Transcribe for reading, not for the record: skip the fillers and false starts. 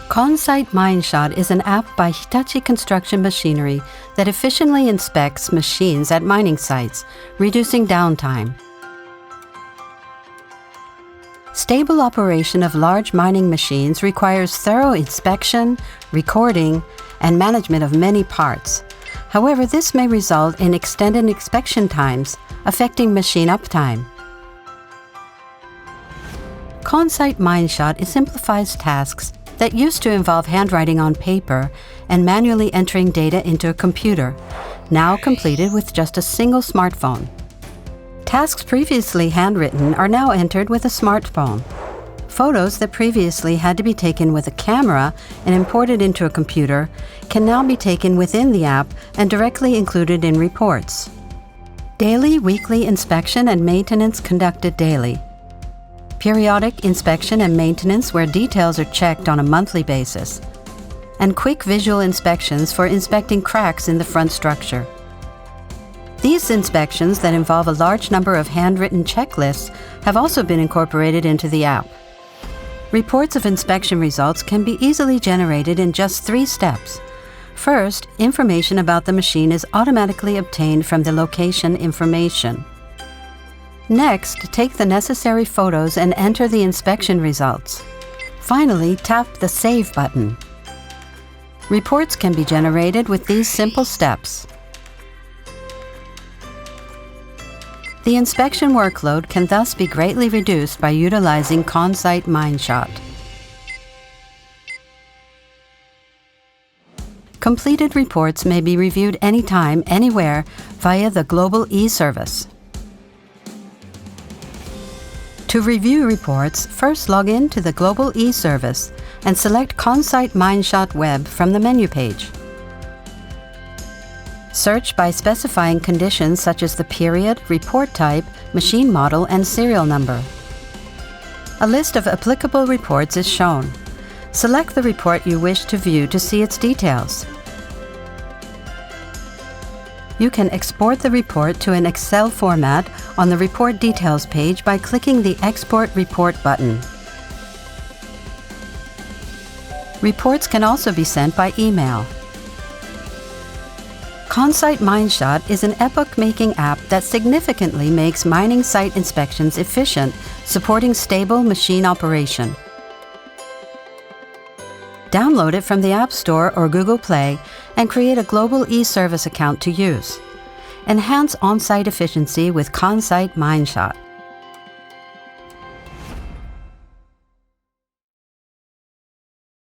ConSite Mine Shot is an app by Hitachi Construction Machinery that efficiently inspects machines at mining sites, reducing downtime. Stable operation of large mining machines requires thorough inspection, recording, and management of many parts. However, this may result in extended inspection times, affecting machine uptime. ConSite Mine Shot simplifies tasks that used to involve handwriting on paper and manually entering data into a computer, now completed with just a single smartphone. Tasks previously handwritten are now entered with a smartphone. Photos that previously had to be taken with a camera and imported into a computer can now be taken within the app and directly included in reports. Daily, weekly inspection and maintenance conducted daily. Periodic inspection and maintenance where details are checked on a monthly basis. And quick visual inspections for inspecting cracks in the front structure. These inspections that involve a large number of handwritten checklists have also been incorporated into the app. Reports of inspection results can be easily generated in just 3 steps. First, information about the machine is automatically obtained from the location information. Next, take the necessary photos and enter the inspection results. Finally, tap the Save button. Reports can be generated with these simple steps. The inspection workload can thus be greatly reduced by utilizing ConSite Mine Shot. Completed reports may be reviewed anytime, anywhere via the Global e-Service. To review reports, first log in to the Global e-Service and select ConSite Mine Shot Web from the menu page. Search by specifying conditions such as the period, report type, machine model, and serial number. A list of applicable reports is shown. Select the report you wish to view to see its details. You can export the report to an Excel format on the Report Details page by clicking the Export Report button. Reports can also be sent by email. ConSite Mine Shot is an epoch-making app that significantly makes mining site inspections efficient, supporting stable machine operation. Download it from the App Store or Google Play and create a Global e-Service account to use. Enhance on-site efficiency with ConSite Mine Shot.